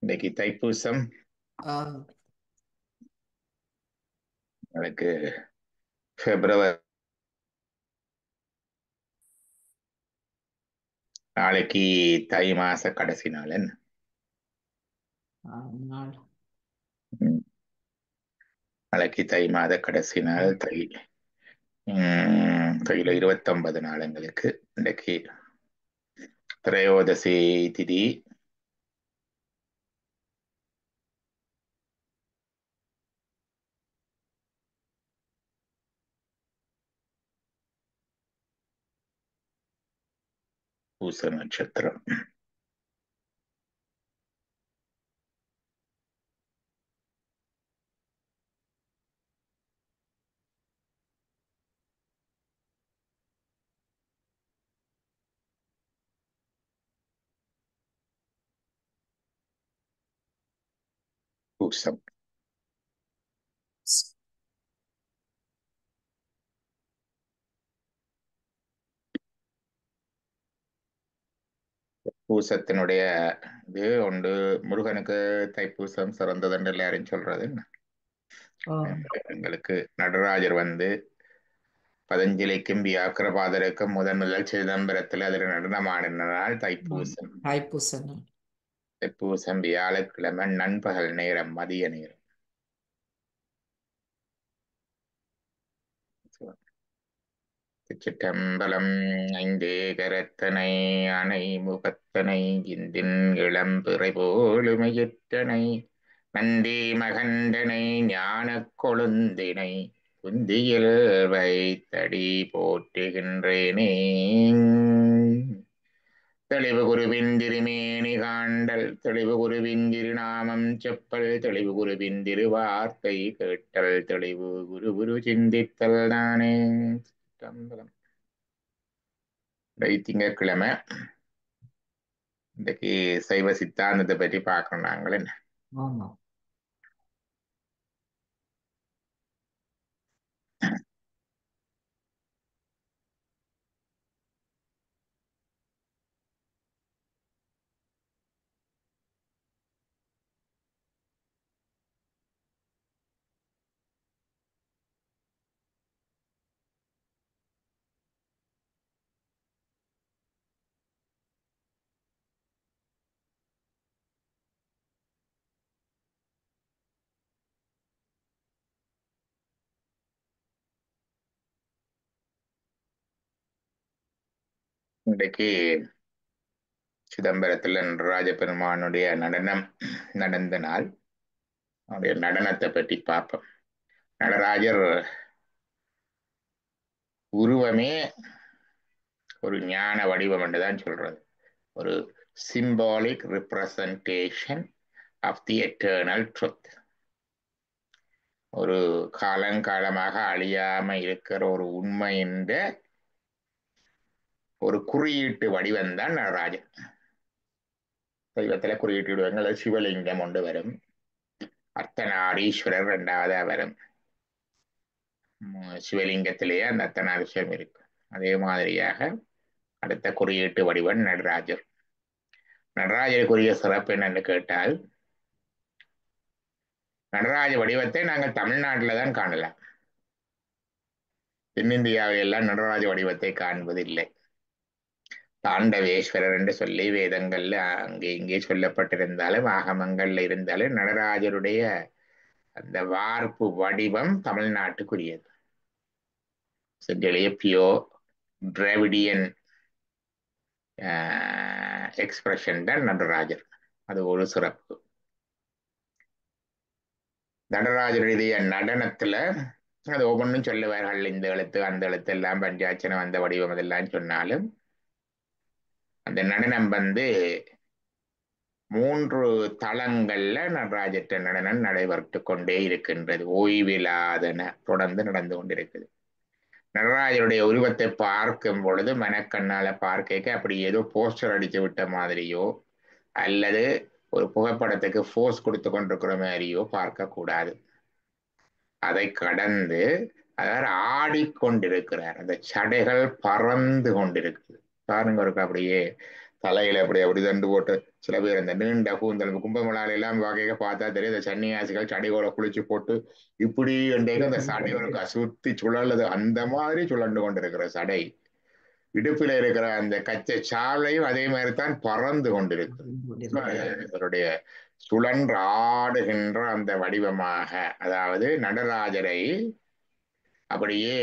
இன்னைக்கு தைப்பூசம். ஆஹ் எனக்கு பிப்ரவரி நாளைக்கு தை மாச கடைசி நாள் என்ன? நாள் ம். நாளைக்கு தை மாத கடைசி நாள் தை. தையில 29 நாள் எங்களுக்கு. இன்னைக்கு திரையோதசி திதி. பூச நட்சத்திரம். பூசம். பூசத்தினுடைய இது ஒன்று. முருகனுக்கு தைப்பூசம் சிறந்ததுன்னு எல்லாரும் சொல்றது என்ன? எங்களுக்கு நடராஜர் பதஞ்சலிக்கும் வியாக்கிரபாதருக்கும் முதல் சிதம்பரத்தில் அதில் நடனமாடின நாள் தைப்பூசம். தைப்பூசம். தைப்பூசம் வியாழக்கிழமை நண்பகல் நேரம், மதிய நேரம். திருச்சிற்றம்பலம். ஐந்தே கரத்தனை அணை முகத்தனை இந்தின் இளம்பிறை போலுமையிற்றனை நந்தி மகண்டனை ஞானக் கொழுந்தினை குந்தியில் வைத்தடி போற்றுகின்றேனே. தெளிவு குருவின் திருமேனி காண்டல், தெளிவு குருவின் திருநாமம் செப்பல், தெளிவு குருவின் திருவார்த்தை கேட்டல், தெளிவு குரு குரு சிந்தித்தல் தானே. சிற்றம்பலம். திங்கட்கிழமை. இன்றைக்கு சைவ சித்தாந்தத்தை பற்றி பார்க்கணும் நாங்கள் என்ன. ஆமா. இன்றைக்கு சிதம்பரத்தில் நடராஜ பெருமானுடைய நடனம் நடந்த நாள். அவருடைய நடனத்தை பற்றி பார்ப்போம். நடராஜர் உருவமே ஒரு ஞான வடிவம் என்றுதான் சொல்றது. ஒரு symbolic representation of the eternal truth. ஒரு காலங்காலமாக அழியாம இருக்கிற ஒரு உண்மை என்ற ஒரு குறியீட்டு வடிவம் தான் நடராஜன். தெய்வத்துல குறியீட்டு வடிவங்கள் சிவலிங்கம் ஒன்று வரும், அர்த்தநாரீஸ்வரர் இரண்டாவதா வரும். சிவலிங்கத்திலேயே அந்த அர்த்தநாரீஸ்வரம் இருக்கு. அதே மாதிரியாக அடுத்த குறியீட்டு வடிவம் நடராஜர். நடராஜருக்குரிய சிறப்பு என்னன்னு கேட்டால், நடராஜ வடிவத்தை நாங்கள் தமிழ்நாட்டில தான் காணலாம். தென்னிந்தியாவில் எல்லாம் நடராஜ வடிவத்தை காண்பதில்லை. தாண்டவேஸ்வரர் என்று சொல்லி வேதங்கள்ல அங்கே இங்கே சொல்லப்பட்டிருந்தாலும் ஆகமங்கள்ல இருந்தாலும் நடராஜருடைய அந்த வார்ப்பு வடிவம் தமிழ்நாட்டுக்குரியது. பியோ டிராவிடியன் எக்ஸ்பிரஷன் தான் நடராஜர். அது ஒரு சிறப்பு. நடராஜருடைய நடனத்துல அது ஒவ்வொன்றும் சொல்லுவார்கள், இந்த எழுத்து அந்த எழுத்து எல்லாம் பஞ்சாட்சரம் அந்த வடிவம் அதெல்லாம் சொன்னாலும் அந்த நடனம் 3 தளங்கள்ல நடராஜற்ற நடனம் நடைபெற்று கொண்டே இருக்கின்றது. ஓய்வில்லாதன தொடர்ந்து நடந்து கொண்டிருக்குது. நடராஜருடைய உருவத்தை பார்க்கும் பொழுது மனக்கண்ணால பார்க்க அப்படி ஏதோ போஸ்டர் அடிச்சு விட்ட மாதிரியோ அல்லது ஒரு புகைப்படத்துக்கு போஸ் கொடுத்து கொண்டிருக்கிற மாதிரியோ பார்க்க கூடாது. அதை கடந்து அவர் ஆடிக்கொண்டிருக்கிறார். அந்த சடைகள் பறந்து கொண்டிருக்குது. பாருங்க, அப்படியே தலையில அப்படி தண்டு போட்டு சில பேர் இந்த நீண்ட கூந்தல் கும்பமேளால எல்லாம் வகையை பார்த்தா தெரியும் இந்த சன்னியாசிகள் சடையோட குளிச்சு போட்டு இப்படி என்றைக்கு அந்த சடையோட சுத்தி சுழலுது அந்த மாதிரி சுழண்டு கொண்டிருக்கிற சடை இடுப்பில இருக்கிற அந்த கச்சை சாலையும் அதே மாதிரி தான் பறந்து கொண்டிருக்கு இவருடைய சுழன்று ஆடுகின்ற அந்த வடிவமாக அதாவது நடராஜரை அப்படியே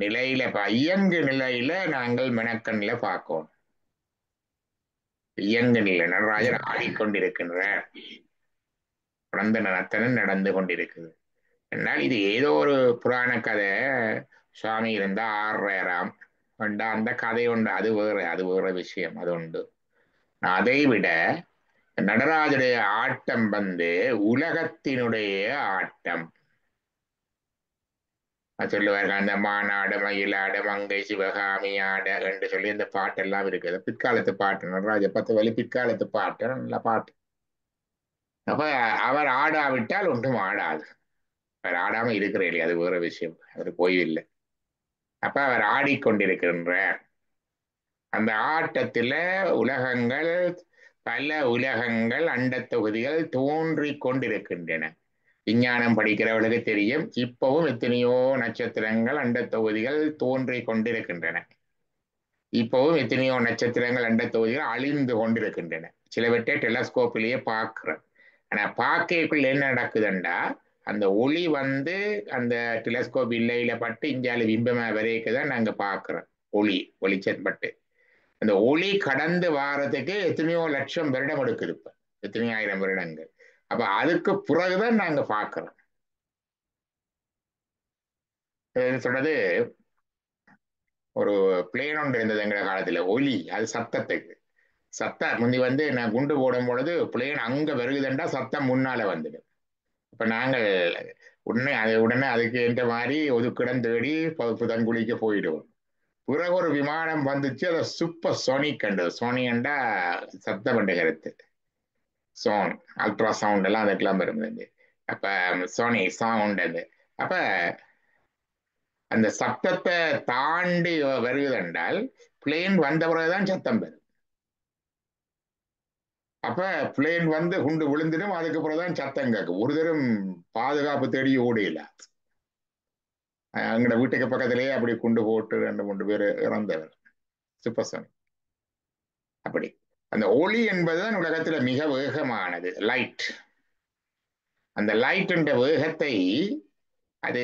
நிலையில இயங்கு நிலையில நாங்கள் மெனக்கண்ணில பார்க்கோம். இயங்கு நிலை நடராஜர் ஆடிக்கொண்டிருக்கின்ற பிறந்த நத்தனம் நடந்து கொண்டிருக்குது. என்னால் இது ஏதோ ஒரு புராண கதை சுவாமி இருந்தா ஆடுறாராம் அந்த கதை உண்டு. அது வேற விஷயம். அது உண்டு. அதை விட நடராஜருடைய ஆட்டம் வந்து உலகத்தினுடைய ஆட்டம். சொல்லுவார்கள் அந்த மாநாடு மயிலாடு மங்கை சிவகாமி ஆட என்று சொல்லி இந்த பாட்டெல்லாம் இருக்குது. பிற்காலத்து பாட்டு நடராஜ பத்து வழி பிற்காலத்து பாட்டு நல்ல பாட்டு. அப்ப அவர் ஆடாவிட்டால் ஒன்றும் ஆடாது. அவர் ஆடாம இருக்கிற இல்லையா அது வேற விஷயம். அவர் ஓய்வில்லை. அப்ப அவர் ஆடிக்கொண்டிருக்கின்றார். அந்த ஆட்டத்துல உலகங்கள் பல உலகங்கள் அண்டத் தொகுதிகள் தோன்றிக் கொண்டிருக்கின்றன. விஞ்ஞானம் படிக்கிறவர்களுக்கு தெரியும். இப்பவும் எத்தனையோ நட்சத்திரங்கள் அண்டத் தொகுதிகள் தோன்றிக் கொண்டிருக்கின்றன. இப்பவும் எத்தனையோ நட்சத்திரங்கள் அண்டத் தொகுதிகள் அழிந்து கொண்டிருக்கின்றன. சிலவற்றை டெலஸ்கோப்பிலேயே பார்க்கிறோம். ஆனா பார்க்கக்குள்ள என்ன நடக்குதுண்டா அந்த ஒளி வந்து அந்த டெலஸ்கோப் இல்லையில பட்டு இந்தியாவில பிம்பமா வரைக்குதான் நாங்க பார்க்கிறோம். வெளிச்சம் பட்டு அந்த ஒளி கடந்து வாரத்துக்கு எத்தனையோ லட்சம் வருடம் எடுக்குது. இப்ப எத்தனையோ ஆயிரம் வருடங்கள். அப்ப அதுக்கு பிறகுதான் நாங்க பார்க்கிறோம். சொல்றது ஒரு பிளேன் ஒன்று இருந்தது எங்க காலத்துல ஒலி அது சத்தத்துக்கு சத்தம் முந்தி வந்து நான் குண்டு போடும் பொழுது பிளேன் அங்க வருகுதுண்டா சத்தம் முன்னால வந்துடும். இப்ப நாங்கள் உடனே அதுக்கு ஏற்ற மாதிரி ஒதுக்கிடம் தேடி புதன்குழிக்க போயிடுவோம். பிறகு ஒரு விமானம் வந்துச்சு அதை சூப்பர் சோனிக் கண்டது. சோனியண்டா சத்தம் என்ற கருத்து. சோன் அல்ட்ரா சவுண்ட் எல்லாம் அதுக்கெல்லாம் வருது. அப்ப சோனி சவுண்ட் அது அப்ப அந்த சத்தத்தை தாண்டி வருகுதென்றால் பிளேன் வந்த பிறகுதான் சத்தம் வரும். அப்ப பிளேன் வந்து குண்டு விழுந்துடும். அதுக்கு பிறகுதான் சத்தம் கேட்கும். ஒரு தரம் பாதுகாப்பு தேடி ஓடையில எங்கட வீட்டுக்கு பக்கத்திலேயே அப்படி குண்டு போட்டு 2-3 பேர் இறந்தவர். சூப்பர்சோனிக். அப்படி அந்த ஒளி என்பதுதான் உலகத்துல மிக வேகமானது. லைட். அந்த லைட் என்ற வேகத்தை அது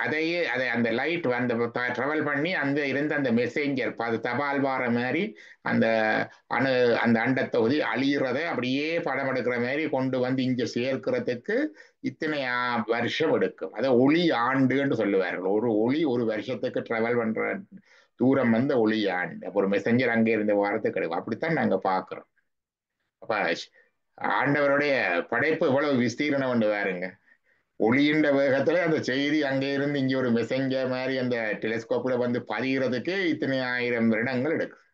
அதை அந்த லைட் அந்த ட்ராவல் பண்ணி அங்க இருந்த அந்த மெசேஞ்சர் தபால் வார மாதிரி அந்த அணு அந்த அண்டத்தொகுதி அழியிறதை அப்படியே படம் எடுக்கிற மாதிரி கொண்டு வந்து இங்க சேர்க்கிறதுக்கு இத்தனை வருஷம் எடுக்கும். அதை ஒளி ஆண்டுன்னு சொல்லுவார்கள். ஒரு ஒளி ஒரு வருஷத்துக்கு ட்ராவல் பண்ற தூரம் வந்து ஒளி ஆண்டு. அப்போ ஒரு மெசஞ்சர் அங்கே இருந்து வாரத்துக்கு எடுக்கும். அப்படித்தான் நாங்க பாக்குறோம். அப்ப ஆண்டவருடைய படைப்பு இவ்வளவு விஸ்தீரணம் கொண்டு வாருங்க. ஒளியின் வேகத்துல அந்த செய்தி அங்கே இருந்து இங்க ஒரு மெசஞ்சர் மாதிரி அந்த டெலிஸ்கோப்ல வந்து பதிகிறதுக்கு இத்தனை ஆயிரம் வருடங்கள் எடுக்கும்.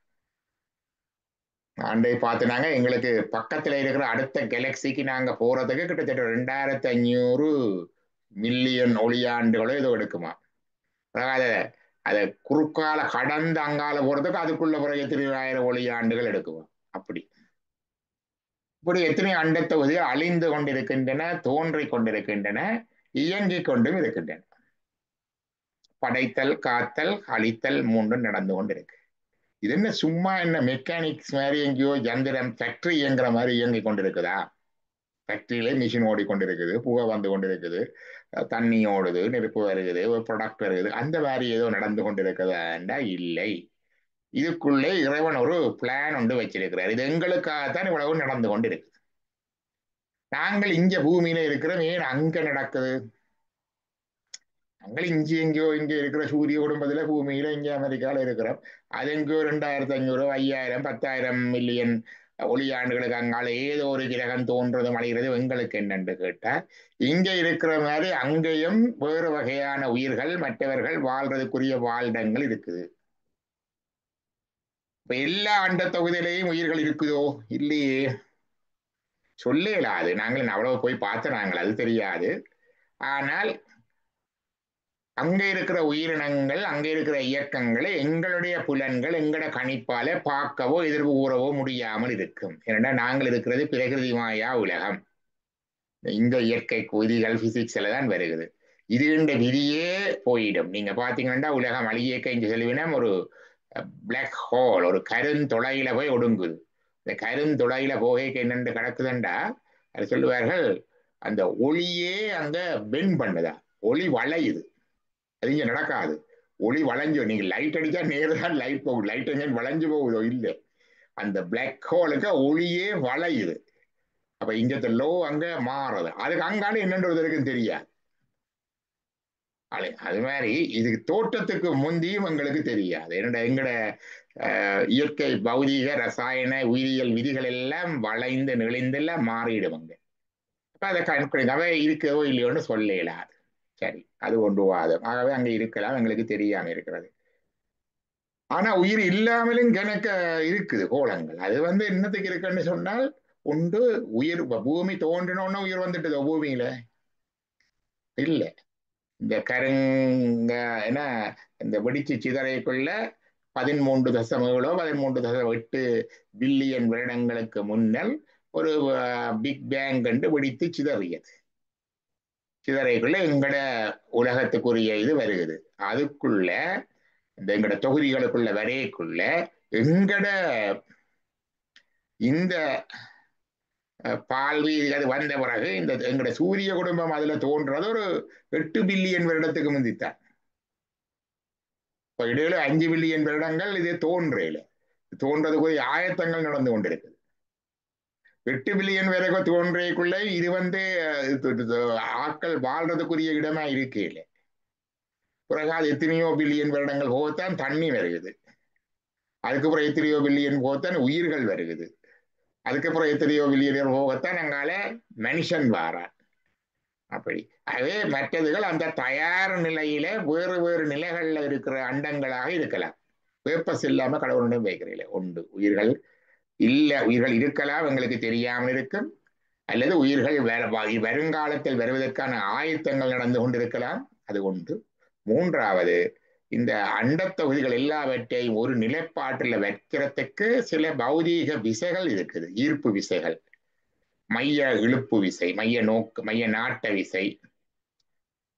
ஆண்டை பார்த்துனாங்க எங்களுக்கு பக்கத்துல இருக்கிற அடுத்த கேலக்சிக்கு நாங்க போறதுக்கு கிட்டத்தட்ட 2500 மில்லியன் ஒளியாண்டுகளோ ஏதோ எடுக்குமா. அதாவது அதை குறுக்கால கடந்து அங்கால போறதுக்கு அதுக்குள்ள பிறகு எத்தனை ஆயிரம் ஒளியாண்டுகள் எடுக்குமா. அப்படி இப்படி எத்தனை அண்டத்தொகுதிகள் அழிந்து கொண்டிருக்கின்றன, தோன்றிக் கொண்டிருக்கின்றன, இயங்கிக் கொண்டும் இருக்கின்றன. படைத்தல் காத்தல் அழித்தல் மூன்றும் நடந்து கொண்டிருக்கு. இது என்ன சும்மா என்ன மெக்கானிக்ஸ் மாதிரி எங்கேயோ யந்திரம் ஃபேக்டரி இயங்குற மாதிரி இயங்கி கொண்டிருக்குதா? ஃபேக்டரியிலே மிஷின் ஓடிக்கொண்டிருக்குது, புகை வந்து கொண்டிருக்குது, தண்ணி ஓடுது, நெருப்பு வருகுது, ஒரு ப்ரொடக்ட் வருகுது, அந்த மாதிரி ஏதோ நடந்து கொண்டிருக்குதா? இல்லை. இதுக்குள்ளே இறைவன் ஒரு பிளான் ஒன்று வச்சிருக்கிறார். இது எங்களுக்காகத்தான் இவ்வளவு நடந்து கொண்டிருக்கு. நாங்கள் இங்க பூமியில இருக்கிறோம். ஏன் அங்க நடக்குது? நாங்கள் இங்க இருக்கிற சூரிய குடும்பத்துல பூமியில இங்க அமெரிக்கால இருக்கிறோம். அது எங்கோ 2500 5000 10,000 மில்லியன் ஒளியாண்டுகளுக்கு அங்கால ஏதோ ஒரு கிரகம் தோன்றது அடைகிறது எங்களுக்கு என்னன்னு கேட்டா இங்க இருக்கிற மாதிரி அங்கேயும் வேறு வகையான உயிர்கள் மற்றவர்கள் வாழ்றதுக்குரிய வாழ்டங்கள் இருக்குது. இப்ப எல்லா அண்ட தொகுதியிலையும் உயிர்கள் இருக்குதோ? இல்லையே. சொல்லலாது. நாங்கள் அவ்வளவு போய் பார்த்து நாங்கள் அது தெரியாது. ஆனால் அங்க இருக்கிற உயிரினங்கள், அங்க இருக்கிற இயக்கங்களை எங்களுடைய புலன்கள், எங்கட கணிப்பால பார்க்கவோ, எதிர்வு கூறவோ முடியாமல் இருக்கும். ஏனென்றா நாங்கள் இருக்கிறது பிரகிருதி மாயா உலகம். இந்த இயற்கை விதிகள் பிசிக்ஸ்ல தான் வருகிறது. இது இந்த விதியே போயிடும். நீங்க பாத்தீங்கன்னா உலகம் அழியக்க இங்க செல்வினா ஒரு பிளாக் ஹோல், ஒரு கருந்துளையில போய் ஒடுங்குது. இந்த கருந்துளையில போகைக்கு என்னென்று கிடக்குதுண்டா, அது சொல்லுவார்கள் அந்த ஒளியே அங்க பெண்ட் பண்ணுதா, ஒளி வளையுது. அது இங்க நடக்காது. ஒளி வளைஞ்சு, நீங்க லைட் அடிச்சா நேரதான் லைட் போகுது. லைட் எங்க வளைஞ்சு போகுதோ இல்லை, அந்த பிளாக் ஹோலுக்கு ஒளியே வளையுது. அப்ப இங்க லோ அங்க மாறுது. அதுக்கு அங்கால என்னன்றதுக்கு தெரியாது. அது மாதிரி இதுக்கு தோற்றத்துக்கு முந்தியும் எங்களுக்கு தெரியாது. என்னோட எங்கட இயற்கை பௌதீக ரசாயன உயிரியல் விதிகள் எல்லாம் வளைந்து நெளிந்து எல்லாம் மாறிடும் அங்க. அப்ப அதை கண்காணிக்காம இருக்கவோ இல்லையோன்னு சொல்ல இயலாது. சரி, அது ஒன்று வாதம். ஆகவே அங்க இருக்கலாம், எங்களுக்கு தெரியாம இருக்கிறது. ஆனா உயிர் இல்லாமலும் கணக்க இருக்குது கோலங்கள். அது என்னத்துக்கு இருக்குன்னு சொன்னால், உண்டு உயிர் பூமி தோன்றினோன்னு உயிர் வந்துட்டுதோ பூமியில இல்ல. இந்த கருங்க என்ன, இந்த வெடிச்சு சிதறைக்குள்ள 13.7 பில்லியன் வருடங்களுக்கு முன்னல் ஒரு பிக் பேங் கண்டு வெடித்து சிதறியது. சிதறைக்குள்ள எங்கட உலகத்துக்குரிய இது வருகிறது. அதுக்குள்ள இந்த எங்கட தொகுதிகளுக்குள்ள வரையக்குள்ள எங்கட இந்த பால்வி அது வந்த பிறகு இந்த எங்கட சூரிய குடும்பம் அதுல தோன்றது ஒரு 8 பில்லியன் வருடத்துக்கு முந்தித்தான். இப்ப இடையில 5 பில்லியன் வருடங்கள் இது தோன்றையில தோன்றதுக்குரிய ஆயத்தங்கள் நடந்து கொண்டிருக்கு. 8 பில்லியன் வரைக்கும் தோன்றைக்குள்ள இது ஆட்கள் வாழ்றதுக்குரிய இடமா இருக்கு இல்லை. பிறகு அது எத்தனையோ பில்லியன் வருடங்கள் போகத்தான் தண்ணி வருகுது. அதுக்கப்புறம் எத்தனையோ பில்லியன் போகத்தான் உயிர்கள் வருகுது. அதுக்கப்புறம் எத்தனையோ பில்லியன் போகத்தான் அங்கால மனுஷன் வாரான். அப்படி அதே மற்றதுகள் அந்த தயார் நிலையில வேறு வேறு நிலைகள்ல இருக்கிற அண்டங்களாக இருக்கலாம். பேப்பர்ஸ் இல்லாம கடவுளுடன் வைக்கிறீங்களே உண்டு. உயிர்கள் இல்ல, உயிர்கள் இருக்கலாம், எங்களுக்கு தெரியாமல் இருக்கும். அல்லது உயிர்கள் வருங்காலத்தில் வருவதற்கான ஆயத்தங்கள் நடந்து கொண்டிருக்கலாம். அது ஒன்று. மூன்றாவது, இந்த அண்டத்தொகுதிகள் எல்லாவற்றையும் ஒரு நிலைப்பாட்டில் வைக்கிறதுக்கு சில பௌதீக விசைகள் இருக்குது. ஈர்ப்பு விசைகள், மைய இழுப்பு விசை, மைய நாட்ட விசை,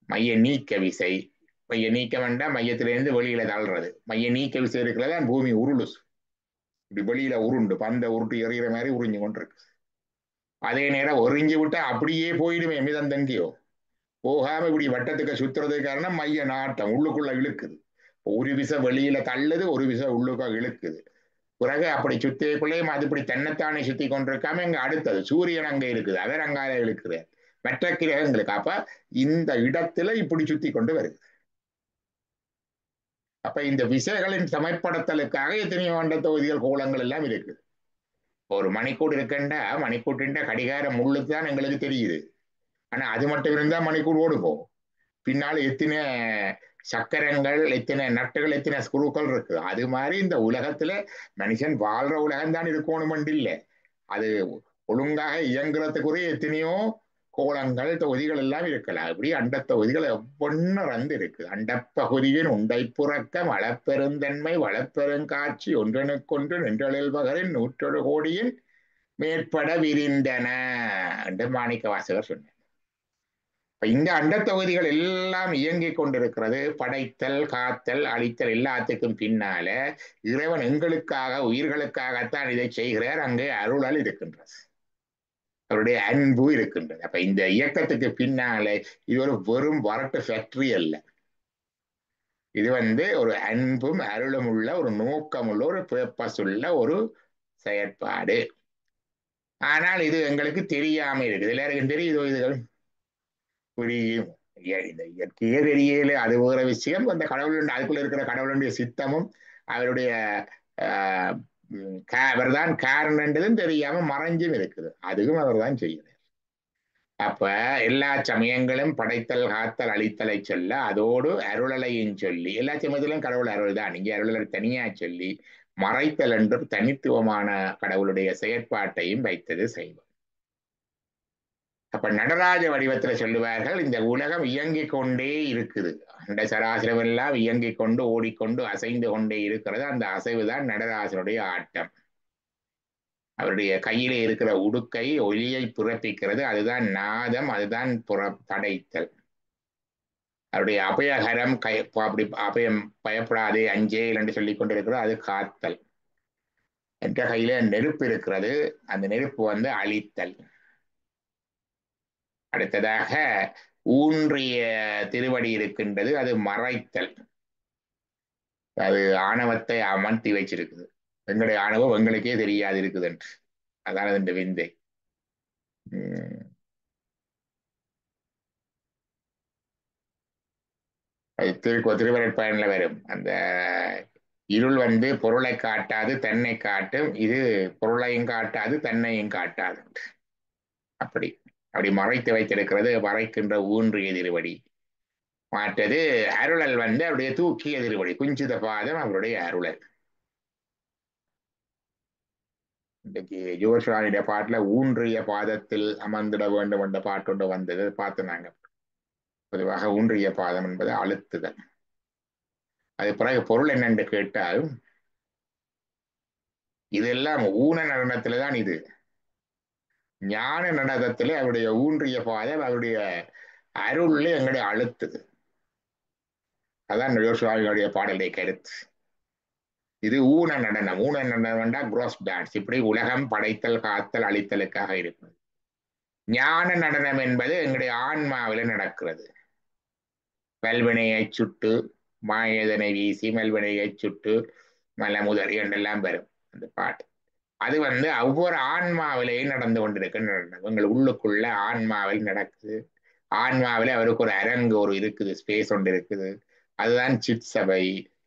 மைய நீக்க விசை. மைய நீக்க வேண்டாம், மையத்திலிருந்து வெளியில தள்ளுறது. மைய நீக்க விசை இருக்கிறதான் பூமி உருளு, இப்படி வெளியில உருண்டு பந்த உருட்டு எறிகிற மாதிரி உறிஞ்சு கொண்டிருக்கு. அதே நேரம் ஒறிஞ்சு விட்டா அப்படியே போயிடுமே மிதந்தங்கியோ, போகாம இப்படி வட்டத்துக்கு சுத்துறதுக்கு காரணம் மைய நாட்டம் உள்ளுக்குள்ள இழுக்குது. ஒரு விசை வெளியில தள்ளுது, ஒரு விசை உள்ளுக்க இழுக்குது. பிறகு அப்படி சுத்தியக்குள்ளேயும் அது இப்படி தன்னைத்தானே சுத்தி கொண்டிருக்காம இங்க அடுத்தது சூரியன் அங்க இருக்குது, அவர் அங்கால இழுக்குது, மற்ற கிரகங்களுக்கு. அப்ப இந்த இடத்துல இப்படி சுத்தி கொண்டு வருது. அப்ப இந்த விசைகளின் சமப்படுத்தலுக்காக எத்தனையோ அண்ட தொகுதிகள் கோலங்கள் எல்லாம் இருக்குது. ஒரு மணிக்கூடு இருக்கண்டா, மணிக்கூட்டின் கடிகாரம் முள்ளுதான் எங்களுக்கு தெரியுது. ஆனா அது மட்டும் இருந்தா மணிக்கூடு ஓடுவோம். பின்னால எத்தனை சக்கரங்கள், எத்தனை நட்டுகள், எத்தனை ஸ்குருக்கள் இருக்கு. அது மாதிரி இந்த உலகத்துல மனுஷன் வாழ்ற உலகம் தான் இருக்கணுமென்று இல்லை. அது ஒழுங்காக இயங்குறதுக்குரிய எத்தனையோ கோலங்கள் தொகுதிகள் எல்லாம் இருக்கலாம். இப்படி அண்ட தொகுதிகள் ஒவ்வொன்று இருக்கு. அண்டப்பகுதியின் உண்டை புறக்கம் அளப்பெருந்தன்மை வளப்பெருங்காட்சி ஒன்றனுக்கொன்று நின்றழில் பகரின் 100 கோடியின் மேற்பட விரிந்தன என்று மாணிக்க வாசகர் சொன்னார். இந்த அண்ட தொகுதிகள் எல்லாம் இயங்கிக் கொண்டிருக்கிறது. படைத்தல், காத்தல், அழித்தல் எல்லாத்துக்கும் பின்னால இறைவன் எங்களுக்காக, உயிர்களுக்காகத்தான் இதை செய்கிறார். அங்கே அருளல் இருக்கின்றது, அவருடைய அன்பு இருக்கின்றது. அப்ப இந்த இயக்கத்துக்கு பின்னாலே இது ஒரு வெறும் வரட்டு ஃபேக்டரி அல்ல. இது ஒரு அன்பும் அருளும் உள்ள ஒரு நோக்கம் உள்ள ஒரு பேர்பஸ் உள்ள ஒரு செயற்பாடு. ஆனால் இது எங்களுக்கு தெரியாம இருக்குது. எல்லாருக்கும் தெரியுதோ இதுகள் புரியும். இந்த இயற்கையே தெரியல, அது வேற விஷயம். அந்த கடவுள் அதுக்குள்ள இருக்கிற கடவுளுடைய சித்தமும் அவருடைய அவர்தான் காரணன்றதும் தெரியாம மறைஞ்சும் இருக்குது. அதுவும் அவர் தான் செய்கிறார். அப்ப எல்லா சமயங்களும் படைத்தல், காத்தல், அழித்தலை சொல்ல, அதோடு அருளலையும் சொல்லி, எல்லா சமயத்திலும் கடவுள் அருள் தான். இங்கே அருளலை தனியா சொல்லி மறைத்தல் என்றும் தனித்துவமான கடவுளுடைய செயற்பாட்டையும் வைத்தது செய்வோம். அப்ப நடராஜ வடிவத்துல சொல்லுவார்கள், இந்த உலகம் இயங்கிக் கொண்டே இருக்குது. அண்ட சராசரம் எல்லாம் இயங்கிக் கொண்டு ஓடிக்கொண்டு அசைந்து கொண்டே இருக்கிறது. அந்த அசைவுதான் நடராஜனுடைய ஆட்டம். அவருடைய கையிலே இருக்கிற உடுக்கை ஒலியை பிறப்பிக்கிறது. அதுதான் நாதம், அதுதான் படைத்தல். அவருடைய அபயகரம் அப்படி அபயம் பயப்படாதே அஞ்சேல் என்று சொல்லிக் கொண்டிருக்கிறது. அது காத்தல். என்ற கையில நெருப்பு இருக்கிறது. அந்த நெருப்பு வந்து அழித்தல். அடுத்ததாக ஊன்றிய திருவடி இருக்கின்றது. அது மறைத்தல். அது ஆணவத்தை அமர்த்தி வச்சிருக்குது. எங்களுடைய ஆணவம் எங்களுக்கே தெரியாது இருக்குது என்று. அதான் இந்த விந்தை. அது திருவருட்பயன்ல வரும். அந்த இருள் வந்து பொருளை காட்டாது, தன்னை காட்டும். இது பொருளையும் காட்டாது, தன்னையும் காட்டாது. அப்படி அப்படி மறைத்து வைத்திருக்கிறது மறைக்கின்ற ஊன்றிய திருவடி. மாற்றது அருளல் வந்து அவருடைய தூக்கிய திருவடி. குஞ்சித பாதம் அவருடைய அருளல். இன்றைக்கு ஜோஸ்வாமியுடைய பாட்டுல ஊன்றிய பாதத்தில் அமர்ந்திட வேண்டும் என்ற பாட்டு ஒன்று வந்தது, பார்த்து நாங்க. பொதுவாக ஊன்றிய பாதம் என்பது அழுத்துதல். அது பிறகு பொருள் என்னென்று கேட்டால், இதெல்லாம் ஊன நடனத்துல தான் இது. ஞான நடனத்திலே அவருடைய ஊன்றிய பாதம் அவருடைய அருள்ல எங்களுடைய அழுத்துது. அதான் யோசுவாமியுடைய பாடலுடைய கருத்து. இது ஊன நடனம். ஊன நடனம் குரோஸ் டான்ஸ். இப்படி உலகம் படைத்தல் காத்தல் அழித்தலுக்காக இருக்கும். ஞான நடனம் என்பது எங்களுடைய ஆன்மாவில நடக்கிறது. மல்வினையை சுட்டு மாயதனை வீசி மல்வினையை சுட்டு மலமுதறி என்றெல்லாம் வரும் அந்த பாட்டு. அது வந்து ஒவ்வொரு ஆன்மாவிலையும் நடந்து கொண்டிருக்கின்ற நடனம். எங்கள் உள்ளுக்குள்ள ஆன்மாவில் நடக்குது. ஆன்மாவில அவருக்கு ஒரு அரங்கு ஒரு இருக்குது, ஸ்பேஸ் ஒன்று இருக்குது. அதுதான் சித் சபை,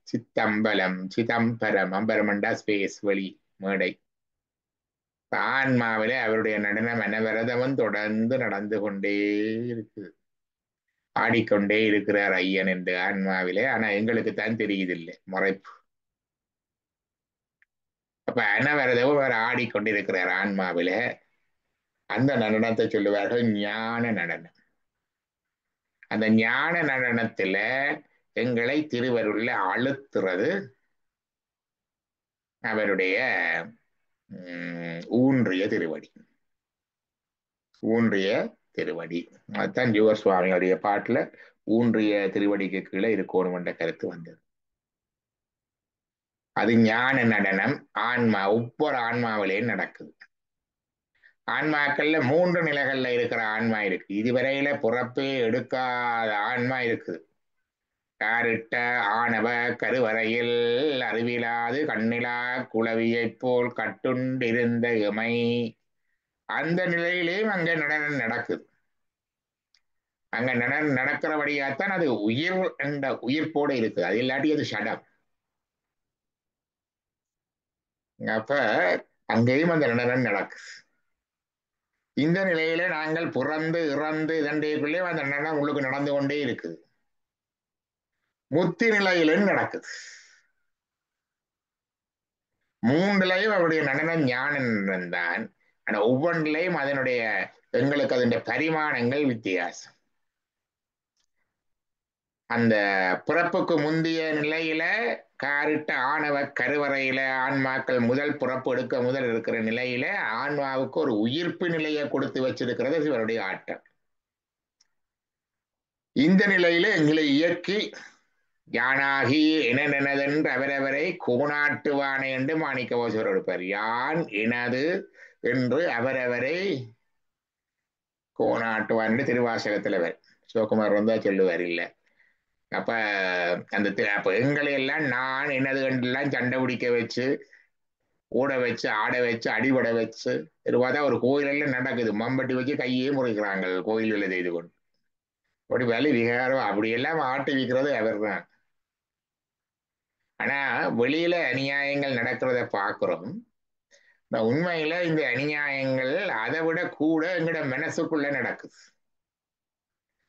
சித்தம்பலம், சிதம்பரம். அம்பரமண்டா ஸ்பேஸ், வழி, மேடை. ஆன்மாவில அவருடைய நடனம் அனவரதமும் தொடர்ந்து நடந்து கொண்டே இருக்குது. ஆடிக்கொண்டே இருக்கிறார் ஐயன் என்று ஆன்மாவிலே. ஆனா எங்களுக்கு தான் தெரியுதில்லை, மறைப்பு. அப்ப அனவரதமும் அவர் ஆடிக்கொண்டிருக்கிறார் ஆன்மாவில. அந்த நடனத்தை சொல்லுவார்கள் ஞான நடனம். அந்த ஞான நடனத்துல எங்களை திருவருள்ல அழுத்துறது அவருடைய ஊன்றிய திருவடி. ஊன்றிய திருவடி. அதுதான் ஜீவசுவாமியுடைய பாட்டுல ஊன்றிய திருவடிக்கு கீழே இருக்கணும் என்ற கருத்து வந்தது. அது ஞான நடனம். ஆன்மா ஒவ்வொரு ஆன்மாவிலேயும் நடக்குது. ஆன்மாக்கள்ல 3 நிலைகள்ல இருக்கிற ஆன்மா இருக்கு. இதுவரையில பிறப்பே எடுக்காத ஆன்மா இருக்குது. காரிட்ட ஆணவ கருவறையில் அறிவிலாது கண்ணிலா குளவியைப் போல் கட்டுண்டிருந்த எமை. அந்த நிலையிலேயும் அங்க நடனம் நடக்குது. அங்க நடக்கிறபடியாத்தான் அது உயிர் என்ற உயிர்ப்போடு இருக்குது. அது இல்லாட்டி அது ஷடம். அப்ப அங்கேயும் அந்த நடனம் நடக்குது. இந்த நிலையில நாங்கள் பிறந்து இறந்து இதண்டைக்குள்ளே அந்த நடனம் உங்களுக்கு நடந்து கொண்டே இருக்குது. முத்தி நிலையிலும் நடக்குது. 3லையும் அவருடைய நடனம் ஞானம் தான். ஆனா ஒவ்வொன்றிலையும் அதனுடைய எங்களுக்கு அதனுடைய பரிமாணங்கள் வித்தியாசம். அந்த பிறப்புக்கு முந்தைய நிலையில காரிட்ட ஆணவ கருவறையில ஆன்மாக்கள் முதல் பிறப்பு எடுக்க முதல் இருக்கிற நிலையில ஆன்மாவுக்கு ஒரு உயிர்ப்பு நிலையை கொடுத்து வச்சிருக்கிறது இவருடைய ஆட்டம். இந்த நிலையில எங்களை இயக்கி யானாகி எனதென்று அவரவரை கோணாட்டுவானை என்று மாணிக்கவாசகர் எடுப்பார். யான் எனது என்று அவரவரை கோணாட்டுவான் என்று திருவாசகத்துல வரும். சிவகுமார் வந்தா சொல்லுவார் இல்ல. அப்ப அந்த அப்ப எங்களை எல்லாம் நான் எனது என்றெல்லாம் சண்டை பிடிக்க வச்சு ஓட வச்சு ஆட வச்சு அடிபட வச்சு பார்த்தா ஒரு கோயிலெல்லாம் நடக்குது. மம்பட்டி வச்சு கையே முறைக்கிறாங்க கோயில்களை செய்து கொண்டு. அப்படி வேலை விகாரம் அப்படியெல்லாம் ஆட்டி வைக்கிறது அவர் தான். ஆனா வெளியில அநியாயங்கள் நடக்கிறத பாக்குறோம். உண்மையில இந்த அநியாயங்கள் அதை விட கூட எங்கட மனசுக்குள்ள நடக்குது.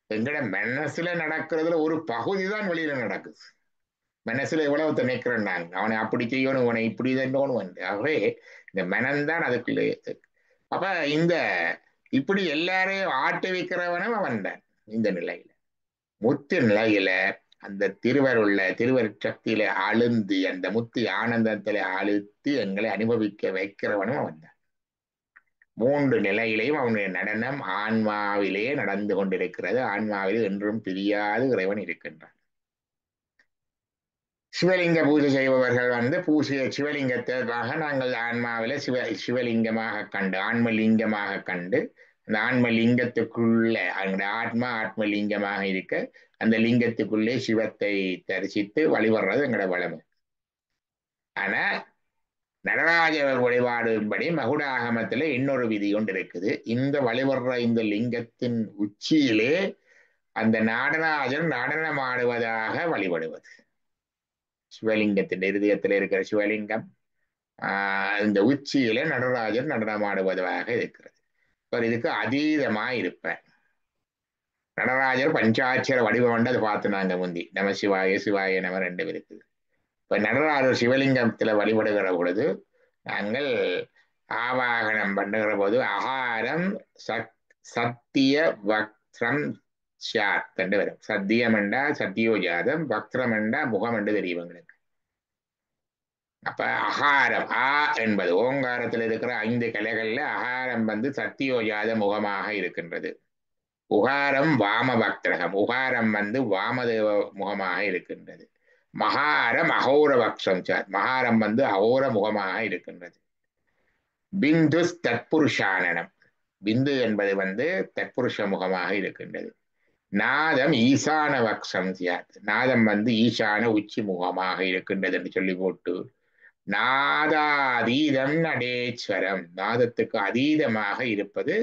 எங்கட மனசுல நடக்கிறதுல ஒரு பகுதி தான் வெளியில நடக்குது. மனசுல எவ்வளவு நினைக்கிறேன் நான், அவனை அப்படி செய்யணும், அவனை இப்படி தண்டோணும். ஆகவே இந்த மனம்தான் அதுக்குள்ளே. அப்ப இந்த இப்படி எல்லாரையும் ஆட்டுவிக்கிறவனும் அவன் தான் இந்த நிலையில. முத்து நிலையில அந்த திருவர் சக்தியில அழுந்தி அந்த முத்தி ஆனந்தத்தில அழுத்தி எங்களை அனுபவிக்க வைக்கிறவனும் அவன் தான். மூன்று நிலையிலையும் அவனுடைய நடனம் ஆன்மாவிலே நடந்து கொண்டிருக்கிறது. ஆன்மாவில் என்றும் பிரியாது இறைவன் இருக்கின்றான். சிவலிங்க பூஜை செய்பவர்கள் சிவலிங்கத்திற்காக நாங்கள் ஆன்மாவில சிவலிங்கமாக கண்டு ஆன்மலிங்கமாக கண்டு அந்த ஆன்மலிங்கத்துக்குள்ள அந்த ஆத்மலிங்கமாக இருக்க அந்த லிங்கத்துக்குள்ளே சிவத்தை தரிசித்து வழிபடுறது எங்களோட வளமை. ஆனா நடராஜர் வழிபாடுபடி மகுடாகமத்துல இன்னொரு விதி கொண்டு இருக்குது. இந்த வழிபடுற இந்த லிங்கத்தின் உச்சியிலே அந்த நடராஜர் நடனம் ஆடுவதாக வழிபடுவது. சிவலிங்கத்தின் இருதயத்தில் இருக்கிற சிவலிங்கம் இந்த உச்சியில நடராஜர் நடனமாடுவதாக இருக்கிறது. இதுக்கு அதீதமா இருப்பேன். நடராஜர் பஞ்சாட்சர வடிவம் அது பார்த்து நாங்க முந்தி நம சிவாய சிவாய நம ரெண்டு இருக்குது. இப்ப நடராஜர் சிவலிங்கத்துல வழிபடுகிற பொழுது நாங்கள் ஆவாகனம் பண்ணுகிற போது அகாரம் சத்திய வக்ரம் சாத் என்று வரும். சத்தியம் என்றா சத்தியோஜாதம், வக்ரம் என்றா முகம் என்று தெரியும் எங்களுக்கு. அப்ப அகாரம் ஆ என்பது ஓங்காரத்தில் இருக்கிற 5 கலைகள்ல அகாரம் சத்தியோஜாத முகமாக இருக்கின்றது. உகாரம் வாம பக்தரகம், உகாரம் வாமதேவ முகமாக இருக்கின்றது. மகாரம் அகோர பக்ஷம் சார், மகாரம் அகோர முகமாக இருக்கின்றது. பிந்து தற்புருஷானனம், பிந்து என்பது தற்புருஷ முகமாக இருக்கின்றது. நாதம் ஈசான வக்ஷம் சார், நாதம் ஈசான உச்சி முகமாக இருக்கின்றது என்று சொல்லி போட்டு நாதாதீதம் நடேஸ்வரம், நாதத்துக்கு அதீதமாக இருப்பது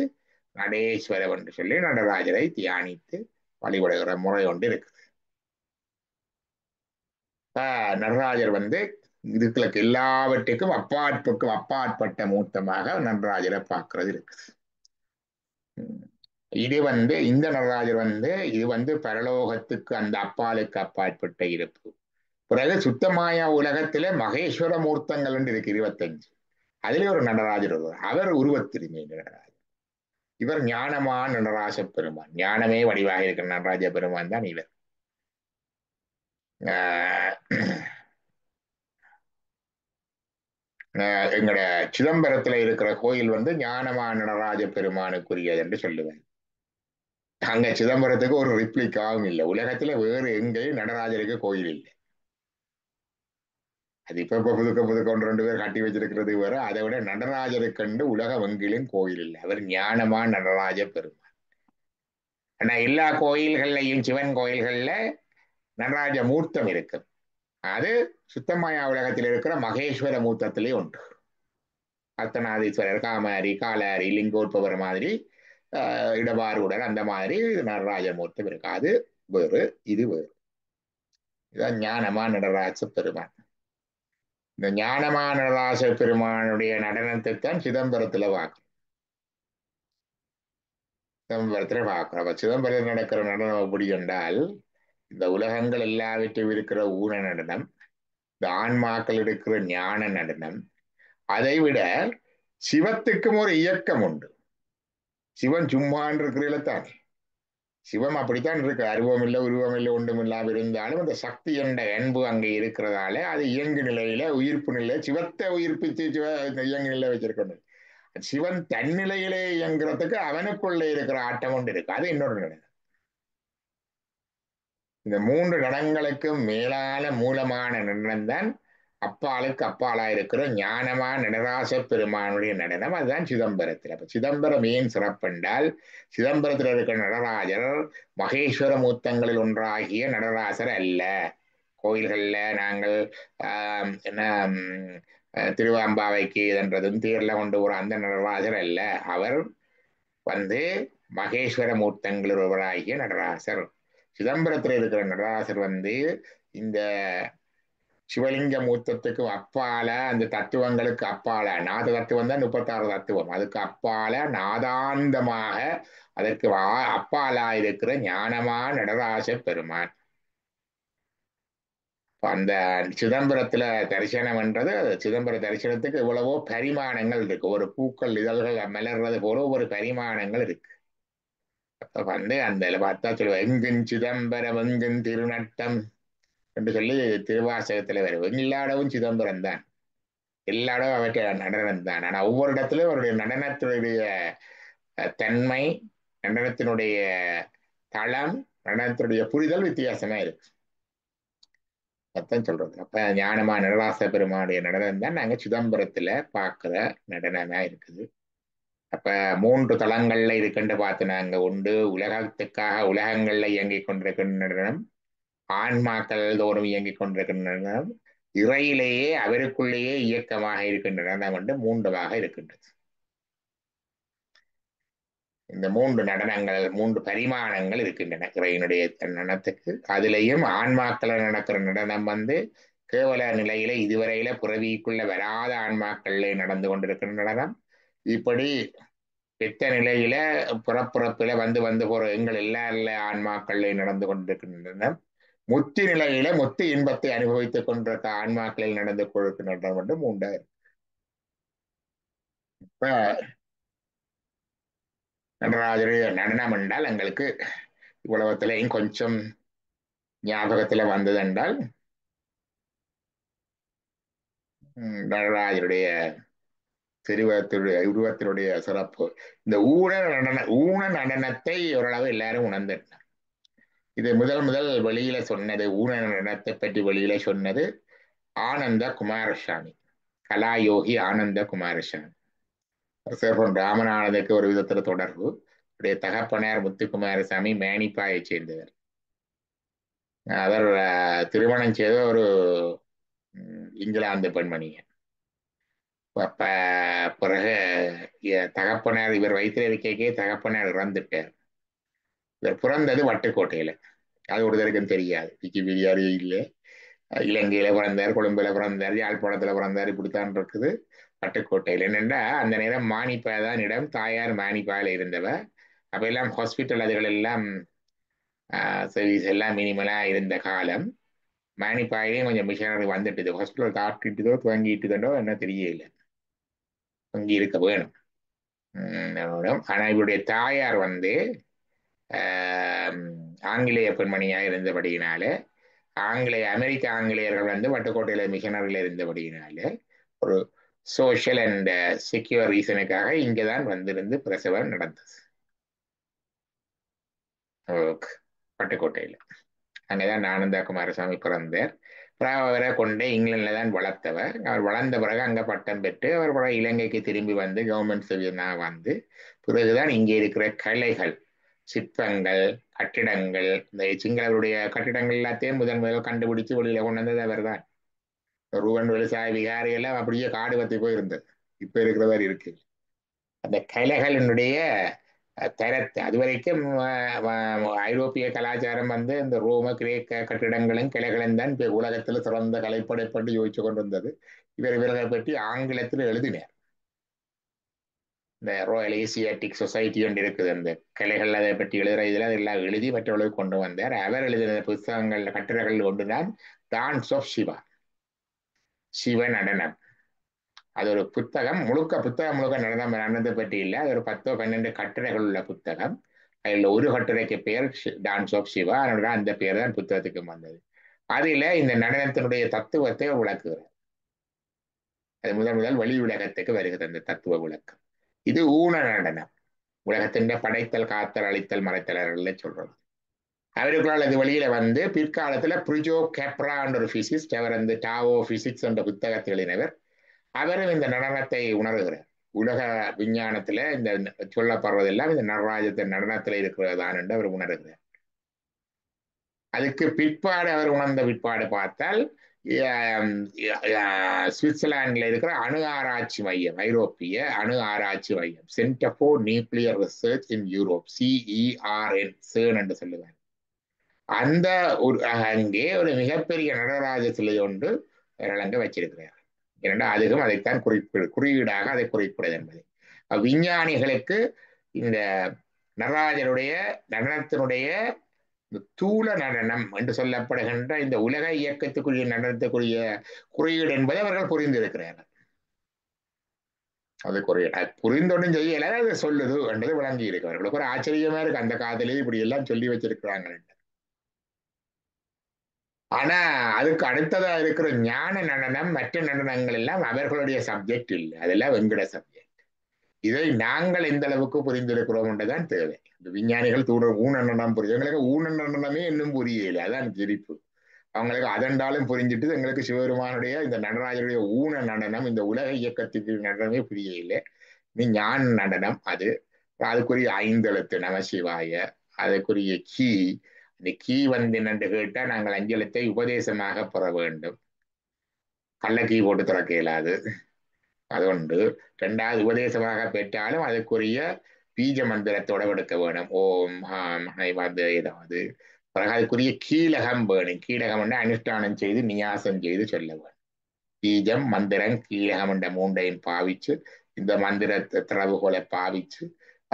நடேஸ்வரம் என்று சொல்லி நடராஜரை தியானித்து வழிபடுகிற முறை ஒன்று இருக்குது. நடராஜர் இதுக்கு எல்லாவற்றுக்கும் அப்பாற்பட்ட மூர்த்தமாக நடராஜரை பார்க்கறது இருக்குது. இது இந்த நடராஜர் இது பரலோகத்துக்கு அந்த அப்பாலுக்கு அப்பாற்பட்ட இருப்பு. பிறகு சுத்தமாயா உலகத்துல மகேஸ்வர மூர்த்தங்கள் இருக்கு 25. அதுல ஒரு நடராஜர் அவர் உருவத்திருமை நடராஜர். இவர் ஞானமான நடராஜ பெருமான், ஞானமே வடிவாக இருக்கிற நடராஜ பெருமான் தான் இவர். எங்கட சிதம்பரத்துல இருக்கிற கோயில் ஞானமான நடராஜ பெருமானுக்குரியது என்று சொல்லுவேன். அங்க சிதம்பரத்துக்கு ஒரு ரிப்ளிக்காவும் இல்லை. உலகத்துல வேறு எங்கேயும் நடராஜருக்கு கோயில் இல்லை. அது இப்ப புதுக்க 2 பேர் கட்டி வச்சிருக்கிறது வேற. அதை விட நடராஜருக்கண்டு உலக வங்கிலும் கோயில் இல்லை. அவர் ஞானமான நடராஜ பெருமான். ஆனா எல்லா கோயில்கள்லையும் சிவன் கோயில்கள்ல நடராஜ மூர்த்தம் இருக்கு. அது சுத்தமாயா உலகத்தில் இருக்கிற மகேஸ்வர மூர்த்தத்திலே உண்டு. அர்த்தநாதீஸ்வரர், காமாரி, காலாரி, லிங்கோற்பவர் மாதிரி இடபாறுடன் அந்த மாதிரி நடராஜ மூர்த்தம் இருக்கு. அது வேறு, இது வேறு. இதான் ஞானமா நடராஜ பெருமான். இந்த ஞானமா நடராஜ பெருமானுடைய நடனத்தை தான் சிதம்பரத்துல பார்க்கணும். சிதம்பரத்துல பார்க்கிறோம். அப்ப சிதம்பரத்தில் நடக்கிற நடனம் எப்படி என்றால், இந்த உலகங்கள் எல்லாவற்றையும் இருக்கிற ஊன நடனம், இந்த ஆன்மாக்கள் இருக்கிற ஞான நடனம், அதை விட சிவத்துக்கும் ஒரு இயக்கம் உண்டு. சிவன் சும்மான் இருக்கிறதானே, சிவம் அப்படித்தான் இருக்கு. அருவம் இல்லை, உருவம் இல்லை, ஒன்றும் இல்லாம இருந்தாலும் அந்த சக்தி என்ற அன்பு அங்கே இருக்கிறதால அது இயங்கு நிலையில, உயிர்ப்பு நிலை, சிவத்தை உயிர்ப்பித்து இயங்கு நிலை வச்சிருக்கணும். சிவன் தன்னிலையிலே இயங்குறதுக்கு அவனுக்குள்ளே இருக்கிற ஆட்டம் ஒன்று இருக்கு. அது இன்னொரு நிலை. இந்த 3 நடனங்களுக்கும் மேலான மூலமான நடனம் தான் அப்பாலுக்கு அப்பாலா இருக்கிற ஞானமா நடராச பெருமானுடைய நடனம். அதுதான் சிதம்பரத்தில். அப்ப சிதம்பரம் ஏன் சிறப்பென்றால், சிதம்பரத்தில் இருக்கிற நடராஜர் மகேஸ்வர மூர்த்தங்களில் ஒன்றாகிய நடராசர் அல்ல. கோயில்கள்ல நாங்கள் என்ன திருவாம்பாவைக்கு என்றதும் தேர்ல கொண்டு போற அந்த நடராஜர் அல்ல. அவர் மகேஸ்வர மூர்த்தங்களில் ஒருவராகிய நடராசர். சிதம்பரத்தில் இருக்கிற நடராசர் இந்த சிவலிங்க மூர்த்தத்துக்கு அப்பால, அந்த தத்துவங்களுக்கு அப்பால, நாத தத்துவம் தான் 36 தத்துவம், அதுக்கு அப்பால நாதாந்தமாக அதற்கு அப்பாலா இருக்கிற ஞானமா நடராச பெருமான். அந்த சிதம்பரத்துல தரிசனம்ன்றது சிதம்பர தரிசனத்துக்கு எவ்வளவோ பரிமாணங்கள் இருக்கு. ஒரு பூக்கள் இதழ்கள் மலர்றது போல ஒரு பரிமாணங்கள் இருக்கு. அப்ப அந்த பார்த்தா சொல்லுவாங்க எங்கன் சிதம்பரம் எங்கன் திருநட்டம் என்று சொல்லி திருவாசகத்துல வரும். எல்லா இடமும் சிதம்பரம் தான், எல்லா இடம் அவற்றை நடனம் தான். ஆனா ஒவ்வொரு இடத்துலயும் அவருடைய நடனத்தினுடைய தன்மை, நடனத்தினுடைய தளம், நடனத்தினுடைய புரிதல் வித்தியாசமா இருக்கு. அதான் சொல்றது. அப்ப ஞானமா நடராச பெருமானுடைய நடனம் தான் நாங்க சிதம்பரத்துல பார்க்கிற நடனமா இருக்குது. அப்ப 3 தளங்கள்ல இருக்குன்னு பார்த்து நாங்க உண்டு. உலகத்துக்காக உலகங்கள்ல இயங்கிக் கொண்டிருக்கின்ற நடனம், ஆன்மாக்கள் தோறும் இயங்கிக் கொண்டிருக்கின்ற நடனம், இறையிலேயே அவருக்குள்ளேயே இயக்கமாக இருக்கின்ற நடனம் என்று 3 இருக்கின்றது. இந்த 3 நடனங்கள் 3 பரிமாணங்கள் இருக்கின்றன இறைவனுடைய நடனத்துக்கு. அதிலேயும் ஆன்மாக்களை நடக்கிற நடனம் கேவல நிலையில இதுவரையில புறவிக்குள்ள வராத ஆன்மாக்கள்ல நடந்து கொண்டிருக்கிற நடனம். இப்படி பெத்த நிலையில புறப்புறப்பில வந்து வந்து போற எங்கள் எல்லா ஆன்மாக்கள்ல நடந்து கொண்டிருக்கின்றன. முத்தி நிலையில முத்தி இன்பத்தை அனுபவித்துக் கொண்டிருக்க ஆன்மாக்களில் நடந்து கொண்டிருக்கின்றன என்று 3 இப்ப நடராஜருடைய நடனம் என்றால் எங்களுக்கு உலகத்திலையும் கொஞ்சம் ஞாபகத்துல வந்தது என்றால் நடராஜருடைய உருவத்தினுடைய சிறப்பு. இந்த ஊன நடனத்தை ஓரளவு எல்லாரும் உணர்ந்துட்டாங்க. இது முதல் முதல் வெளியில சொன்னது, ஊன நடனத்தை பற்றி வெளியில சொன்னது ஆனந்த குமாரசாமி, கலாயோகி ஆனந்த குமாரசாமி. சேர்பன் ராமநாதனுக்கு ஒரு விதத்துல தொடர்பு. அவருடைய தகப்பனார் முத்துக்குமாரசாமி மேனிப்பாயை சேர்ந்தவர். அவர் திருமணம் செய்த ஒரு இங்கிலாந்து பெண்மணியை. பிறகு தகப்பனார் இவர் வயிற்றுல இருக்கைக்கே தகப்பனார் இறந்துட்டார். இவர் பிறந்தது வட்டுக்கோட்டையில. அது ஒருத்தருக்கும் தெரியாது, விக்கிபீடியாவே இல்லை. இலங்கையில பிறந்தார், கொழும்புல பிறந்தார், யாழ்ப்பாணத்துல பிறந்தார், இப்படித்தான் இருக்குது. வட்டுக்கோட்டையில் என்னென்னா அந்த நேரம் மானிப்பா தான் இடம். தாயார் மானிப்பாயில இருந்தவ. அப்ப எல்லாம் ஹாஸ்பிட்டல் அதுகள் எல்லாம் சர்வீஸ் எல்லாம் மினிமலா இருந்த காலம். மானிப்பாயிலையும் கொஞ்சம் மிஷனரி வந்துட்டுது. ஹாஸ்பிட்டல் தாக்கிட்டுதோ துவங்கிட்டுதோ என்ன தெரியல, அங்கே இருக்க வேணும். ஆனா இவருடைய தாயார் ஆங்கிலேய பெண்மணியாக இருந்தபடியினால, அமெரிக்க ஆங்கிலேயர்கள் வட்டுக்கோட்டையில மிஷனரியில் இருந்தபடியினால ஒரு சோஷியல் அண்ட் செக்யூர் ரீசனுக்காக இங்கதான் வந்திருந்து பிரசவம் நடந்தது. பட்டுக்கோட்டையில அங்கதான் ஆனந்த குமாரசாமி பிறந்தார். அவரை கொண்டே இங்கிலாந்துல தான் வளர்த்தவர். அவர் வளர்ந்த பிறகு அங்க பட்டம் பெற்று அவர் பிறகு இலங்கைக்கு திரும்பி வந்து கவர்மெண்ட் சர்வீஸ்னா பிறகுதான் இங்கே இருக்கிற கலைகள், சிற்பங்கள், கட்டிடங்கள், இந்த சிங்களருடைய கட்டிடங்கள் எல்லாத்தையும் முதல் கண்டுபிடிச்சு வெளியில கொண்டு வந்தது அவர் தான். ரூவன் விவசாய விகாரி எல்லாம் அப்படியே காடு வத்தி போயிருந்தது, இப்ப இருக்கிறவர் இருக்கு. அந்த கலைகளினுடைய தரத்தை அதுவரைக்கும் ஐரோப்பிய கலாச்சாரம் இந்த ரோம கிரேக்க கட்டிடங்களும் கிளைகளும் தான் உலகத்தில் சிறந்த கலைப்படைப்பட்டு யோசிச்சு கொண்டிருந்தது. இவர்களை பற்றி ஆங்கிலத்தில் எழுதினார். இந்த ராயல் ஏசியாட்டிக் சொசைட்டி ஒன்று இருக்குது, அந்த கலைகள் அதை பற்றி எழுதுற இதில் அதெல்லாம் எழுதி மற்றவர்களுக்கு கொண்டு வந்தார். அவர் எழுதின புத்தகங்கள் கட்டுரைகள் ஒன்றுதான் டான்ஸ் ஆஃப் சிவா, சிவ நடனம். அது ஒரு புத்தகம் முழுக்க நடனத்தை பற்றி இல்லை. அது ஒரு 10-12 கட்டுரைகள் உள்ள புத்தகம். அதில் ஒரு கட்டுரைக்கு பெயர் டான்ஸ் ஆஃப் சிவா. அதனால அந்த பெயர் தான் புத்தகத்துக்கு வந்தது. அதில் இந்த நடனத்தினுடைய தத்துவத்தை விளக்குகிறார். அது முதல் வெளி உலகத்துக்கு வருகிறது அந்த தத்துவ விளக்கம். இது ஊன நடனம், உலகத்தின் படைத்தல், காத்தல், அழித்தல், மறைத்தல் சொல்றது. அவருக்குள்ளால் இது வெளியில பிற்காலத்துல பிரிஜோ கேப்ரா என்ற ஒரு பிசிஸ்ட், அவர் டாவோ பிசிக்ஸ் என்ற புத்தகத்தை எழுதினவர். அவரும் இந்த நடனத்தை உணர்கிறார். உலக விஞ்ஞானத்துல இந்த சொல்லப்படுறதெல்லாம் இந்த நடராஜத்தின் நடனத்துல இருக்கிறதான் என்று அவர் உணர்கிறார். அதுக்கு பிற்பாடு அவர் உணர்ந்த பிற்பாடு பார்த்தால் சுவிட்சர்லாண்டில் இருக்கிற அணு ஆராய்ச்சி மையம், ஐரோப்பிய அணு ஆராய்ச்சி மையம், centre for nuclear research in Europe, CERN, CERN என்று சொல்லுவார். அந்த அங்கே ஒரு மிகப்பெரிய நடராஜ சிலை ஒன்று அங்க வச்சிருக்கிறார். ஏனென்றா அதுவும் அதைத்தான் குறியீடாக அதை குறிப்பிடுது என்பது. விஞ்ஞானிகளுக்கு இந்த நடராஜருடைய நடனத்தினுடைய இந்த தூல நடனம் என்று சொல்லப்படுகின்ற இந்த உலக இயக்கத்துக்குரிய நடனத்துக்குரிய குறியீடு என்பதை அவர்கள் புரிந்திருக்கிறார்கள். அது குறியீடு அது புரிந்தொன்னும் செய்யல, அதை சொல்லுது என்றது விளங்கி இருக்கு. அவர்களுக்கு ஒரு ஆச்சரியமா இருக்கு, அந்த காதலே இப்படி எல்லாம் சொல்லி வச்சிருக்கிறாங்க. ஆனா அதுக்கு அடுத்ததா இருக்கிற ஞான நடனம் மற்ற நடனங்கள் எல்லாம் அவர்களுடைய சப்ஜெக்ட் இல்லை, அதெல்லாம் வெங்கட சப்ஜெக்ட். இதை நாங்கள் எந்த அளவுக்கு புரிந்திருக்கிறோம் என்றுதான் தேவை. இந்த விஞ்ஞானிகள் ஊன நடனம் புரியும், எங்களுக்கு ஊன நடனமே இன்னும் புரியல, அதான் சிரிப்பு. அவங்களுக்கு அதென்றாலும் புரிஞ்சுட்டு எங்களுக்கு சிவபெருமானுடைய இந்த நடராஜருடைய ஊன நடனம், இந்த உலக இயக்கத்துக்கு நடனமே புரியல. நீ ஞான நடனம் அது, அதுக்குரிய ஐந்தெழுத்து நமசிவாய, அதுக்குரிய கீ. இந்த கீ வந்து என்னன்னு கேட்டா நாங்கள் அஞ்செழுத்தை உபதேசமாக பெற வேண்டும், கள்ள கீ போட்டு திறக்க இயலாது. அது ஒன்று. ரெண்டாவது, உபதேசமாக பெற்றாலும் அதுக்குரிய பீஜ மந்திரத்தோட எடுக்க வேணும், ஓம் ஆம் வந்து ஏதாவது. பிறகு அதுக்குரிய கீழகம் வேணும், கீழகம் அனுஷ்டானம் செய்து நியாசம் செய்து சொல்ல வேணும். பீஜம் மந்திரம் கீழகம் என்ற மூன்றையும் பாவிச்சு, இந்த மந்திர திறவுகோலை பாவிச்சு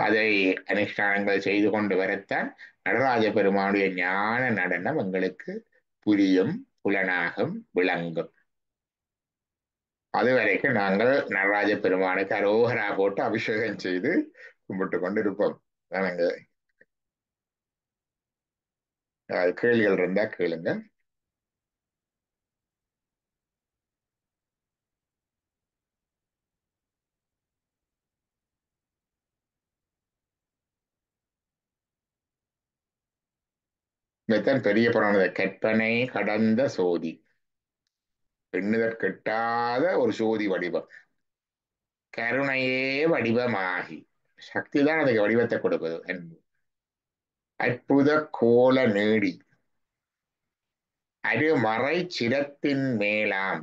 அதை அனுஷ்டானங்கள் செய்து கொண்டு வரத்தான் நடராஜ பெருமானுடைய ஞான நடனம் எங்களுக்கு புரியும், புலனாகும், விளங்கும். அது வரைக்கும் நாங்கள் நடராஜ பெருமானுக்கு அரோகரா போட்டு அபிஷேகம் செய்து கும்பிட்டு கொண்டு இருப்போம். நாங்க கேள்விகள் இருந்தா கேளுங்க. இதைத்தான் பெரிய புராண கற்பனை கடந்த சோதி, எண்ணுதற் கெட்டாத ஒரு சோதி வடிவம், கருணையே வடிவமாகி. சக்தி தான் அதுக்கு வடிவத்தை கொடுக்குது. அற்புத கோல நீடி அருமறை சிரத்தின் மேலாம்.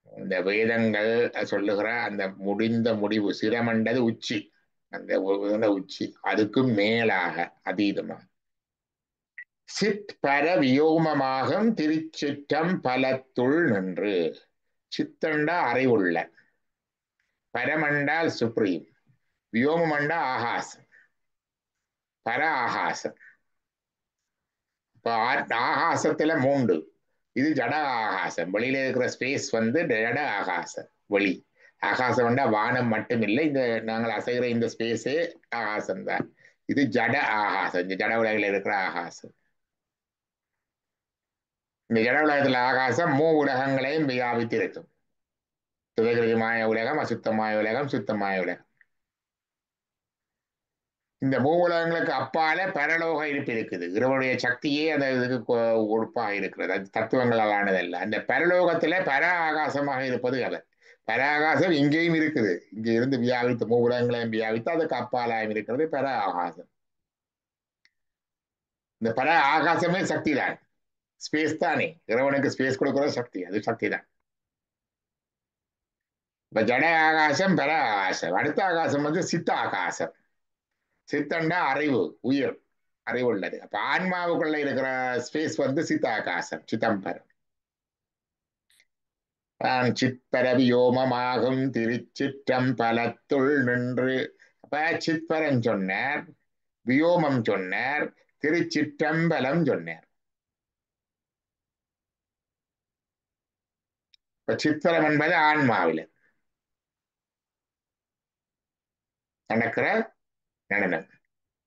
இந்த வேதங்கள் சொல்லுகிற அந்த முடிந்த முடிவு, சிரமண்டது உச்சி, அந்த உச்சி அதுக்கும் மேலாக அதீதமாக சித் பர வியோமமாகும் திருச்சிற்றம் பலத்துள் நின்று. சித்தண்டா அறிவுள்ள, பரமண்டால் சுப்ரீம், வியோமண்டா ஆகாசம், பர ஆகாசம். இப்ப ஆகாசத்துல மூன்று, இது ஜட ஆகாசம். வெளியில இருக்கிற ஸ்பேஸ் வந்து ஜட ஆகாசம், வெளி ஆகாசம் வந்தா வானம் மட்டும் இல்லை, இந்த நாங்கள் அசைகிற இந்த ஸ்பேஸே ஆகாசம் தான். இது ஜட ஆகாசம், இந்த ஜட உலகில் இருக்கிற ஆகாசம். இந்த ஜட உலகத்துல ஆகாசம் உலகங்களையும் வியாபித்திருக்கும். சுதகிரகமாய உலகம், அசுத்தமாய உலகம், சுத்தமாய உலகம். இந்த உலகங்களுக்கு அப்பால பரலோக இருப்பு இருக்குது. இறைவனுடைய சக்தியே அந்த இதுக்கு உறுப்பாக இருக்கிறது, அது தத்துவங்களால் ஆனதல்ல. அந்த பரலோகத்துல பர ஆகாசமாக இருப்பது அவர். பர ஆகாசம் இங்கேயும் இருக்குது, இங்க இருந்து வியாபித்து உலகங்களையும் வியாபித்து அதுக்கு அப்பாலாயும் இருக்கிறது பர ஆகாசம். இந்த பர ஆகாசமே சக்தி தான், ஸ்பேஸ் தானே. இறைவனுக்கு ஸ்பேஸ் கொடுக்கிற சக்தி, அது சக்தி தான். இப்ப ஜட ஆகாசம் பர ஆகாசம். அடுத்த ஆகாசம் வந்து சித்த ஆகாசம். சித்தண்டா அறிவு, உயிர், அறிவு உள்ளது. அப்ப ஆன்மாவுக்குள்ள இருக்கிற ஸ்பேஸ் வந்து சித்த ஆகாசம், சிதம்பரம். சிற்பர வியோமமாகும் திருச்சிற்றம் பலத்துள் நின்று. அப்ப சிற்பரம் சொன்னார், வியோமம் சொன்னார், திருச்சிற்றம்பலம் சொன்னார். இப்ப சித்திரம் என்பது ஆன்மாவில நடக்கிற நடனம்.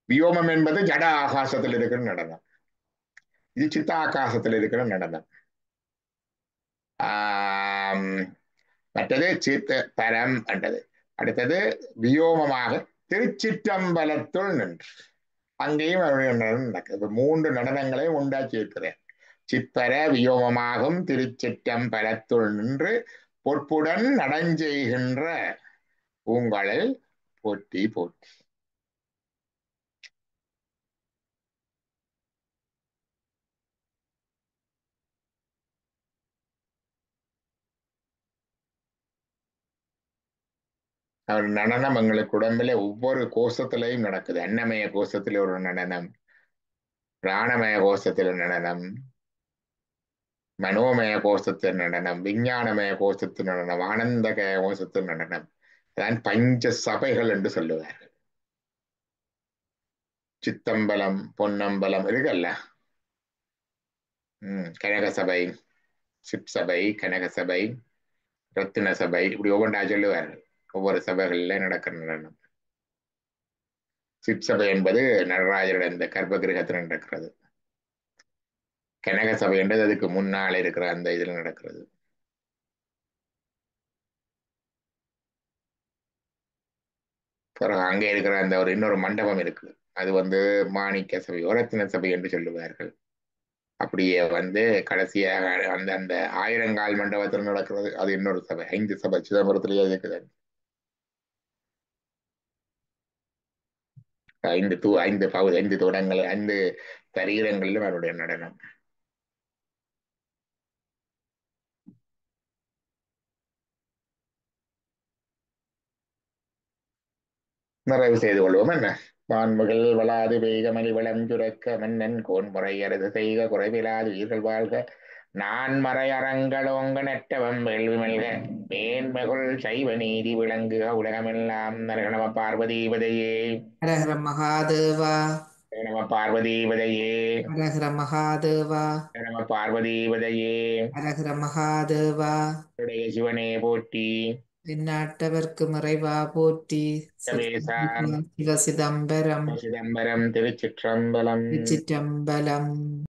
வியோமம் என்பது ஜட ஆகாசத்தில் இருக்கிற நடனம், இது சித்த ஆகாசத்தில் இருக்கிற நடனம். ஆஹ் மற்றது சித்த பரம் என்றது. அடுத்தது வியோமமாக திருச்சிற்றம்பலத்துள் நின்று, அங்கேயும் அவருடைய நடனம் நடக்குது. மூன்று நடனங்களையும் உண்டாக்கி இருக்கிறேன். சிற்பர வியோமமாகும் திருச்சிற்றம்பலத்துள் நின்று பொற்புடன் நடஞ்செய்கின்ற பூங்கழல் போற்றி போற்றி. அவர் நடனம் எங்களுக்கு உடம்புல ஒவ்வொரு கோஷத்திலையும் நடக்குது. அன்னமய கோஷத்துல ஒரு நடனம், பிராணமய கோஷத்துல நடனம், மனோமய கோஷத்தில் நடனம், விஞ்ஞானமய கோஷத்தில் நடனம், ஆனந்தகய கோஷத்தில் நடனம். அதான் பஞ்ச சபைகள் என்று சொல்லுவார்கள். சித்தம்பலம், பொன்னம்பலம் இருக்குல்ல. கனகசபை, சிற்சபை, கனகசபை, ரத்தின சபை, இப்படி ஒவ்வொன்றா சொல்லுவார்கள். ஒவ்வொரு சபைகளில் நடக்கிற நடனம். சிற்சபை என்பது நடராஜருடைய இந்த கர்ப்ப கிரகத்தில் நடக்கிறது. கனக சபை என்றது அதுக்கு முன்னால் இருக்கிற அந்த இதுல நடக்கிறது. பிறகு அங்கே இருக்கிற அந்த ஒரு இன்னொரு மண்டபம் இருக்கு. அது மாணிக்க சபை, ரத்தின சபை என்று சொல்லுவார்கள். அப்படியே கடைசியாக அந்த அந்த ஆயிரங்கால் மண்டபத்தில் நடக்கிறது. அது இன்னொரு சபை, 5 சபை சிதம்பரத்திலேயே இருக்குது. 5 தூடங்கள், 5 சரீரங்களிலும் அவருடைய நடனம். நிறைவு செய்து கொள்வோம் என்ன. வான்முகில் வளாது பெய்க மலிவளம் சுரக்க மன்னன் கோன்முறை அரசு செய்க குறைவிலாது உயிர்கள் வாழ்க. நான் மறை அறங்களோங்க நெட்டவம் வேள்வி மல்க. மேன்மகுள் சைவ நீதி விளங்குக உலகமெல்லாம். நம பார்வதீபதையே. ஹரஹர மகாதேவா. நம பார்வதீபதையே. ஹரஹர மகாதேவா. நம பார்வதீபதையே. ஹரஹர மகாதேவா. உடைய சிவனே போற்றி. எந்நாட்டவர்க்கும் இறைவா போற்றி. சவேசா சிவ சிதம்பரம். சிதம்பரம் திருச்சிற்றம்பலம். திருச்சிற்றம்பலம்.